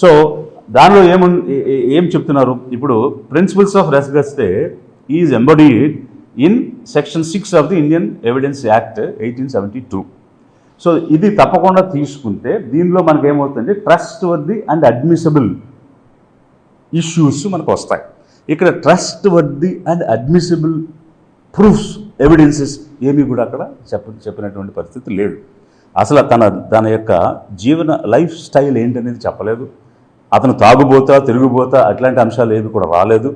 So దానిలో ఏం చెప్తున్నారు ఇప్పుడు principles of res gestae is embodied in section 6 of the Indian evidence act 1872. So ఇది తప్పకుండా తీసుకుంటే దీనిలో మనకు ఏమవుతుంది, trustworthy and admissible issues మనకు వస్తాయి. ఇక్కడ trustworthy and admissible proofs evidences ఏమీ కూడా అక్కడ చెప్పినటువంటి పరిస్థితి లేదు. అసలు తన యొక్క జీవన లైఫ్ స్టైల్ ఏంటనేది చెప్పలేదు. అతను తాగుబోతా తిరుగుబోతా అట్లాంటి అంశాలు ఏవి కూడా రాలేదు.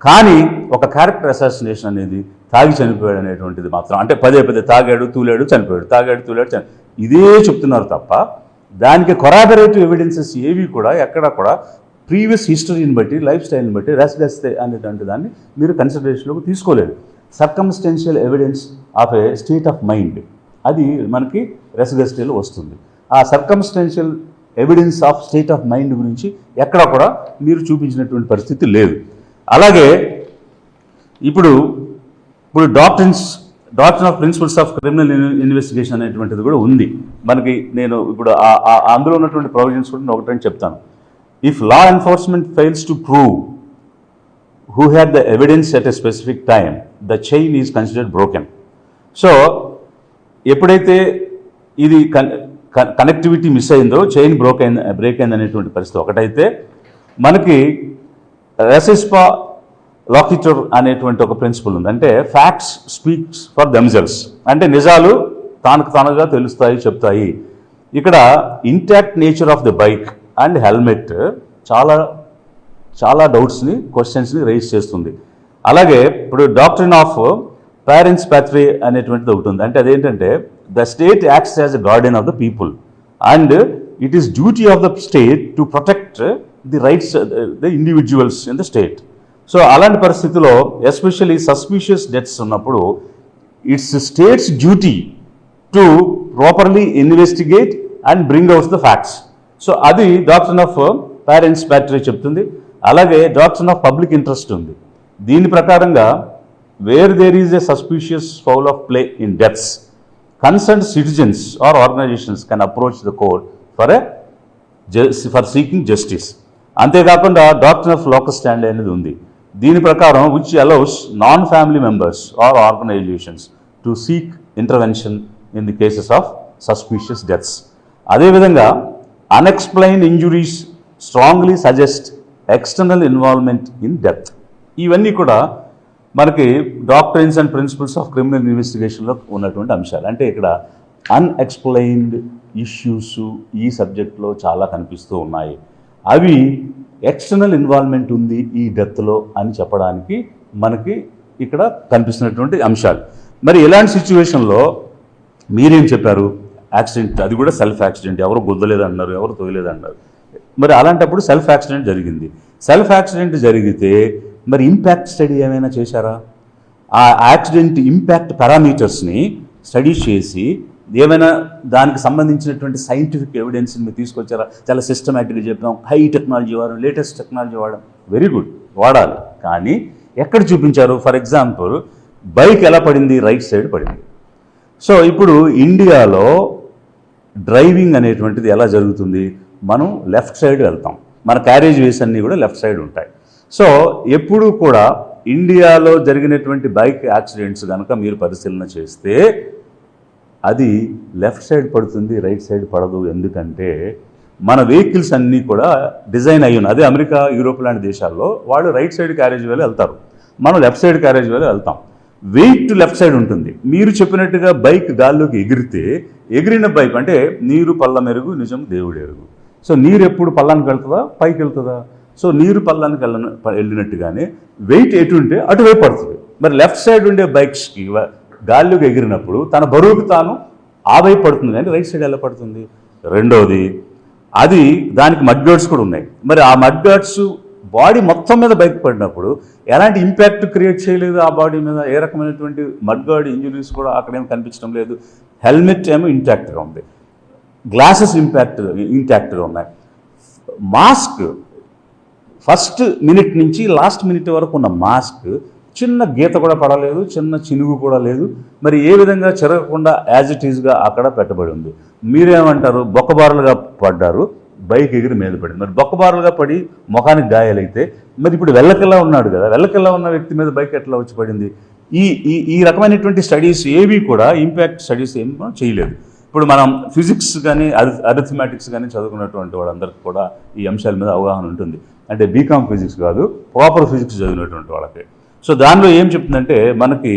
కానీ ఒక క్యారెక్టర్ అసాసినేషన్ అనేది తాగి చనిపోయాడు అనేటువంటిది మాత్రం, అంటే పదే తాగాడు తూలాడు చనిపోయాడు, తాగాడు తూలాడు ఇదే చెప్తున్నారు తప్ప దానికి కొరాబరేటివ్ ఎవిడెన్సెస్ ఏవి కూడా ఎక్కడ కూడా ప్రీవియస్ హిస్టరీని బట్టి లైఫ్ స్టైల్ని బట్టి రెస్గస్తే అనేటువంటి దాన్ని మీరు కన్సిడరేషన్లోకి తీసుకోలేదు. Circumstantial evidence of a state of mind అది మనకి రెస్గస్తేలో వస్తుంది. ఆ circumstantial evidence of state of mind గురించి ఎక్కడ కూడా మీరు చూపించినటువంటి పరిస్థితి లేదు. అలాగే ఇప్పుడు doctrine of principles of criminal investigation అనేటువంటిది కూడా ఉంది మనకి. నేను ఇప్పుడు అందులో ఉన్నటువంటి ప్రొవిజన్స్ కూడా నేను ఒకటని చెప్తాను. If law enforcement fails to prove who had the evidence at a specific time, the chain is considered broken. So ఎప్పుడైతే ఇది కనెక్టివిటీ మిస్ అయిందో, చైన్ బ్రేక్ అయింది అనేటువంటి పరిస్థితి ఒకటైతే, మనకి రెసిస్పా లాకిటర్ అనేటువంటి ఒక ప్రిన్సిపల్ ఉంది. అంటే ఫ్యాక్ట్స్ స్పీక్స్ ఫర్ దెమ్సెల్వ్స్, అంటే నిజాలు తానుగా తెలుస్తాయి చెప్తాయి. ఇక్కడ intact nature of the bike and helmet చాలా డౌట్స్ని క్వశ్చన్స్ని రైజ్ చేస్తుంది. అలాగే ఇప్పుడు డాక్ట్రిన్ ఆఫ్ పేరెంట్స్ ప్యాట్రీ అనేటువంటిది ఒకటి ఉంది. అంటే అదేంటంటే the state acts as a guardian of the people and it is duty of the state to protect the rights the individuals in the state. So అలాంటి పరిస్థితిలో ఎస్పెషల్లీ సస్పిషియస్ డెత్స్ ఉన్నప్పుడు it's state's duty to properly investigate and bring out the facts. So అది doctrine of parens patriae చెప్తుంది. అలాగే doctrine of public interest ఉంది. దీని ప్రకారంగా where there is a suspicious foul of play in deaths, concerned citizens or organisations can approach the court for seeking justice. అంతేకాకుండా doctrine of locus stand అనేది ఉంది. దీని ప్రకారం which allows non family members or organisations to seek intervention in the cases of suspicious deaths. అదేవిధంగా unexplained injuries strongly suggest external involvement in death. ఇవన్నీ కూడా మనకి doctrines and principles of criminal ఇన్వెస్టిగేషన్లో ఉన్నటువంటి అంశాలు. అంటే ఇక్కడ అన్ఎక్స్ప్లెయిన్డ్ ఇష్యూస్ ఈ సబ్జెక్ట్లో చాలా కనిపిస్తూ ఉన్నాయి. అవి ఎక్స్టర్నల్ ఇన్వాల్వ్మెంట్ ఉంది ఈ డెత్లో అని చెప్పడానికి మనకి ఇక్కడ కనిపిస్తున్నటువంటి అంశాలు. మరి ఇలాంటి సిచ్యువేషన్లో మీరేం చెప్పారు, యాక్సిడెంట్, అది కూడా సెల్ఫ్ యాక్సిడెంట్, ఎవరు గుద్దలేదన్నారు, ఎవరు తోయలేదన్నారు. మరి అలాంటప్పుడు సెల్ఫ్ యాక్సిడెంట్ జరిగింది. సెల్ఫ్ యాక్సిడెంట్ జరిగితే మరి ఇంపాక్ట్ స్టడీ ఏమైనా చేశారా? ఆ యాక్సిడెంట్ ఇంపాక్ట్ పారామీటర్స్ని స్టడీ చేసి ఏమైనా దానికి సంబంధించినటువంటి సైంటిఫిక్ ఎవిడెన్స్ని మీరు తీసుకొచ్చారా? చాలా సిస్టమేటిక్గా చెప్పాం, హై టెక్నాలజీ వాడడం, లేటెస్ట్ టెక్నాలజీ వాడడం, వెరీ గుడ్, వాడాలి. కానీ ఎక్కడ చూపించారు? ఫర్ ఎగ్జాంపుల్ బైక్ ఎలా పడింది? రైట్ సైడ్ పడింది. సో ఇప్పుడు ఇండియాలో డ్రైవింగ్ అనేటువంటిది ఎలా జరుగుతుంది? మనం లెఫ్ట్ సైడ్ వెళ్తాం, మన క్యారేజ్ వేస్ అన్నీ కూడా లెఫ్ట్ సైడ్ ఉంటాయి. సో ఎప్పుడు కూడా ఇండియాలో జరిగినటువంటి బైక్ యాక్సిడెంట్స్ కనుక మీరు పరిశీలన చేస్తే అది లెఫ్ట్ సైడ్ పడుతుంది, రైట్ సైడ్ పడదు. ఎందుకంటే మన వెహికల్స్ అన్నీ కూడా డిజైన్ అయ్యి ఉన్నాయి. అదే అమెరికా, యూరోప్ లాంటి దేశాల్లో వాళ్ళు రైట్ సైడ్ క్యారేజ్ వేలో వెళ్తారు, మనం లెఫ్ట్ సైడ్ క్యారేజ్ వేలో వెళ్తాం. వెయిట్ లెఫ్ట్ సైడ్ ఉంటుంది. మీరు చెప్పినట్టుగా బైక్ గాల్లోకి ఎగిరిన బైక్ అంటే నీరు పల్ల మెరుగు నిజం దేవుడు ఎరుగు. సో నీరు ఎప్పుడు పల్లానికి వెళ్తుందా, పైకి వెళ్తుందా? సో నీరు పల్లానికి వెళ్ళినట్టుగానే వెయిట్ ఎటు ఉంటే అటువైపు పడుతుంది. మరి లెఫ్ట్ సైడ్ ఉండే బైక్స్కి గాల్లోకి ఎగిరినప్పుడు తన బరువుకు తాను ఆ వైపు పడుతుంది, కానీ రైట్ సైడ్ ఎలా పడుతుంది? రెండవది, అది దానికి మడ్ గార్డ్స్ కూడా ఉన్నాయి. మరి ఆ మడ్ గార్డ్స్ బాడీ మొత్తం మీద బైక్ పడినప్పుడు ఎలాంటి ఇంపాక్ట్ క్రియేట్ చేయలేదు ఆ బాడీ మీద. ఏ రకమైనటువంటి మడ్ గార్డ్ ఇంజురీస్ కూడా అక్కడేమో కనిపించడం లేదు. హెల్మెట్ ఏమో ఇంటాక్ట్గా ఉంది, గ్లాసెస్ ఇంటాక్ట్గా ఉన్నాయి. మాస్క్ ఫస్ట్ మినిట్ నుంచి లాస్ట్ మినిట్ వరకు ఉన్న మాస్క్ చిన్న గీత కూడా పడలేదు, చిన్న చినుగు కూడా లేదు. మరి ఏ విధంగా చెరగకుండా యాజ్ ఇట్ ఈజ్గా అక్కడ పెట్టబడి ఉంది. మీరేమంటారు? బొక్కబారులుగా పడ్డారు, బైక్ ఎగిరి మీద పడింది. మరి బొక్కబారులుగా పడి ముఖానికి గాయాలైతే మరి ఇప్పుడు వెళ్ళకెల్లా ఉన్నాడు కదా, వెళ్ళకెల్లా ఉన్న వ్యక్తి మీద బైక్ ఎట్లా వచ్చి పడింది? ఈ ఈ ఈ రకమైనటువంటి స్టడీస్ ఏవి కూడా ఇంపాక్ట్ స్టడీస్ ఏమి చేయలేదు. ఇప్పుడు మనం ఫిజిక్స్ కానీ అరిథమెటిక్స్ కానీ చదువుకున్నటువంటి వాళ్ళందరికీ కూడా ఈ అంశాల మీద అవగాహన ఉంటుంది. అంటే బీకామ్ ఫిజిక్స్ కాదు, ప్రాపర్ ఫిజిక్స్ చదివినటువంటి వాళ్ళకి. సో దానిలో ఏం చెప్తుందంటే మనకి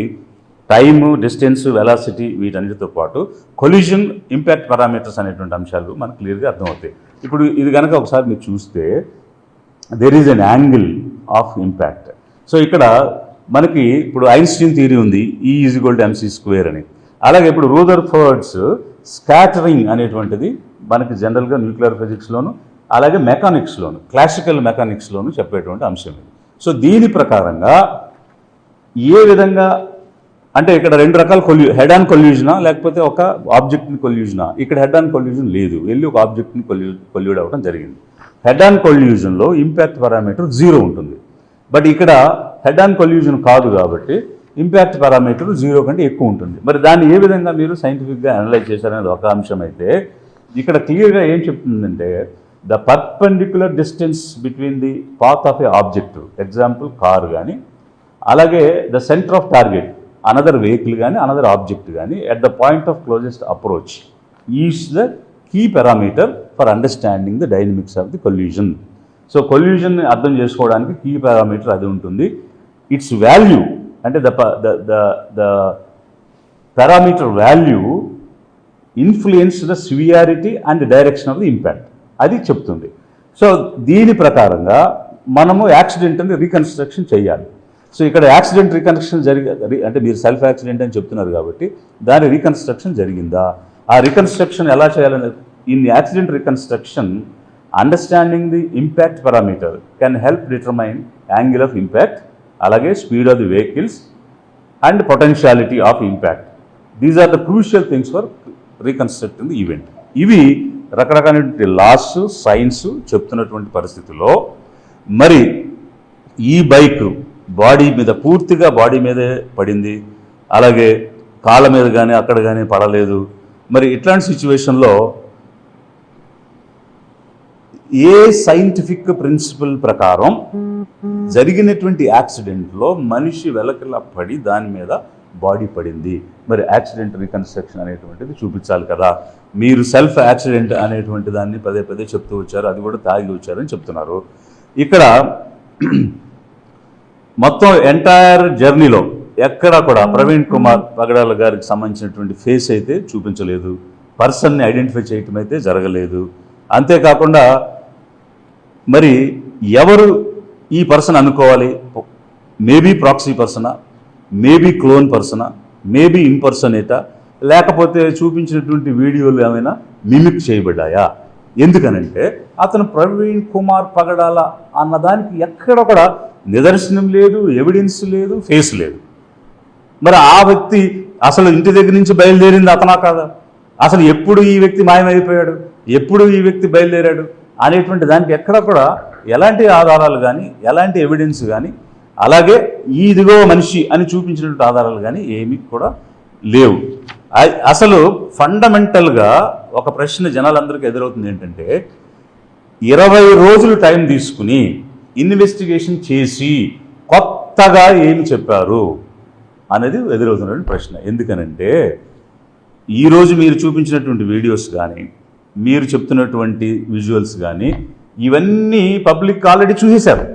టైము, డిస్టెన్స్, వెలాసిటీ వీటన్నిటితో పాటు కొలిజన్, ఇంపాక్ట్ పారామీటర్స్ అనేటువంటి అంశాలు మనకు క్లియర్గా అర్థమవుతాయి. ఇప్పుడు ఇది కనుక ఒకసారి మీరు చూస్తే there is an angle of impact. So ఇక్కడ మనకి ఇప్పుడు ఐన్స్టీన్ థియరీ ఉంది, E=mc² అని. అలాగే ఇప్పుడు రూదర్ఫర్డ్స్ స్కాటరింగ్ అనేటువంటిది మనకి జనరల్గా న్యూక్లియర్ ఫిజిక్స్లోను అలాగే మెకానిక్స్లోను, క్లాసికల్ మెకానిక్స్లోను చెప్పేటువంటి అంశం ఇది. సో దీని ప్రకారంగా ఏ విధంగా అంటే ఇక్కడ రెండు రకాల హెడ్ ఆన్ కొల్యూజనా లేకపోతే ఒక ఆబ్జెక్ట్ని కొల్యూజనా? ఇక్కడ హెడ్ ఆన్ కొల్యూజన్ లేదు, వెళ్ళి ఒక ఆబ్జెక్ట్ని కొల్యూడ్ అవ్వడం జరిగింది. హెడ్ ఆన్ కొల్యూజన్లో ఇంపాక్ట్ పారామీటర్ 0 ఉంటుంది. బట్ ఇక్కడ హెడ్ ఆన్ కొల్యూజన్ కాదు కాబట్టి ఇంపాక్ట్ పారామీటర్ 0 కంటే ఎక్కువ ఉంటుంది. మరి దాన్ని ఏ విధంగా మీరు సైంటిఫిక్గా అనలైజ్ చేశారనేది ఒక అంశం అయితే, ఇక్కడ క్లియర్గా ఏం చెప్తుందంటే the perpendicular distance between the path of a object, example car కానీ, అలాగే the centre of target another vehicle కానీ అనదర్ ఆబ్జెక్ట్ కానీ at the point of closest approach is the key parameter for understanding the dynamics of the collision. So కొల్యూజన్ని అర్థం చేసుకోవడానికి key parameter అది ఉంటుంది. It's value అంటే the parameter value influence the severity and direction of the impact అది చెప్తుంది. So దీని ప్రకారంగా మనము యాక్సిడెంట్ని రీకన్స్ట్రక్షన్ చేయాలి. సో ఇక్కడ యాక్సిడెంట్ రీకన్స్ట్రక్షన్ అంటే మీరు సెల్ఫ్ యాక్సిడెంట్ అని చెప్తున్నారు కాబట్టి దాని రీకన్స్ట్రక్షన్ జరిగిందా, ఆ రీకన్స్ట్రక్షన్ ఎలా చేయాలనేది in accident reconstruction understanding the impact parameter can help determine angle of impact, అలాగే speed of the vehicles and potentiality of impact. These are the crucial things for reconstructing the event. ఇవి రకరకాలైనటువంటి loss, science చెప్తున్నటువంటి పరిస్థితుల్లో మరి ఈ bike body మీద పూర్తిగా body మీదే పడింది, అలాగే కాళ్ళ మీద కానీ అక్కడ కానీ పడలేదు. మరి ఇట్లాంటి సిచ్యువేషన్లో ఏ సైంటిఫిక్ ప్రిన్సిపల్ ప్రకారం జరిగినటువంటి యాక్సిడెంట్లో మనిషి వెలకిలా పడి దాని మీద బాడీ పడింది, మరి యాక్సిడెంట్ రీకన్స్ట్రక్షన్ అనేటువంటిది చూపించాలి కదా. మీరు సెల్ఫ్ యాక్సిడెంట్ అనేటువంటి దాన్ని పదే పదే చెప్తూ వచ్చారు, అది కూడా తాగి వచ్చారని చెప్తున్నారు. ఇక్కడ మొత్తం ఎంటైర్ జర్నీలో ఎక్కడా కూడా ప్రవీణ్ కుమార్ పగడాల గారికి సంబంధించినటువంటి ఫేస్ అయితే చూపించలేదు, పర్సన్ని ఐడెంటిఫై చేయటం అయితే జరగలేదు. అంతేకాకుండా మరి ఎవరు ఈ పర్సన్ అనుకోవాలి, మేబీ ప్రాక్సీ పర్సనా, మేబీ క్లోన్ పర్సనా, మేబీ ఇన్పర్సనేటా, లేకపోతే చూపించినటువంటి వీడియోలు ఏమైనా మిమిక్ చేయబడ్డాయా? ఎందుకనంటే అతను ప్రవీణ్ కుమార్ పగడాల అన్నదానికి ఎక్కడ కూడా నిదర్శనం లేదు, ఎవిడెన్స్ లేదు, ఫేస్ లేదు. మరి ఆ వ్యక్తి అసలు ఇంటి దగ్గర నుంచి బయలుదేరింది అతనా కాదా, అసలు ఎప్పుడు ఈ వ్యక్తి మాయమైపోయాడు, ఎప్పుడు ఈ వ్యక్తి బయలుదేరాడు అనేటువంటి దానికి ఎక్కడ కూడా ఎలాంటి ఆధారాలు కానీ ఎలాంటి ఎవిడెన్స్ కానీ, అలాగే ఇదిగో మనిషి అని చూపించినటువంటి ఆధారాలు కానీ ఏమీ కూడా లేవు. అసలు ఫండమెంటల్గా ఒక ప్రశ్న జనాలందరికీ ఎదురవుతుంది ఏంటంటే 20 రోజులు టైం తీసుకుని ఇన్వెస్టిగేషన్ చేసి కొత్తగా ఏమి చెప్పారు అనేది ఎదురవుతున్నటువంటి ప్రశ్న. ఎందుకనంటే ఈరోజు మీరు చూపించినటువంటి వీడియోస్ కానీ మీరు చెప్తున్నటువంటి విజువల్స్ కానీ ఇవన్నీ పబ్లిక్ ఆల్రెడీ చూసేశారు,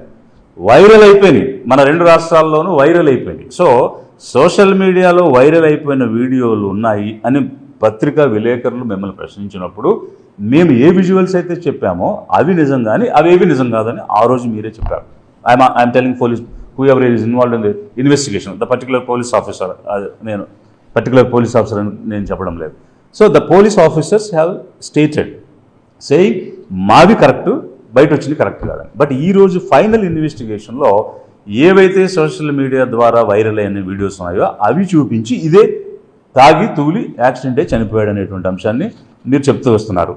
వైరల్ అయిపోయినాయి, మన 2 రాష్ట్రాల్లోనూ వైరల్ అయిపోయినాయి. సో సోషల్ మీడియాలో వైరల్ అయిపోయిన వీడియోలు ఉన్నాయి అని పత్రికా విలేకరులు మిమ్మల్ని ప్రశ్నించినప్పుడు మేము ఏ విజువల్స్ అయితే చెప్పామో అవి నిజం కానీ అవేవి నిజం కాదని ఆ రోజు మీరే చెప్పారు. I'm telling police who ever is involved in the investigation, the particular police officer, నేను పర్టికులర్ పోలీస్ ఆఫీసర్ అని నేను చెప్పడం లేదు. So the police officers have stated saying మావి కరెక్ట్, బయట వచ్చింది కరెక్ట్ కాదని. బట్ ఈరోజు ఫైనల్ ఇన్వెస్టిగేషన్లో ఏవైతే సోషల్ మీడియా ద్వారా వైరల్ అయిన వీడియోస్ ఉన్నాయో అవి చూపించి ఇదే తాగి తూలి యాక్సిడెంటే చనిపోయాడు అనేటువంటి అంశాన్ని మీరు చెప్తూ వస్తున్నారు.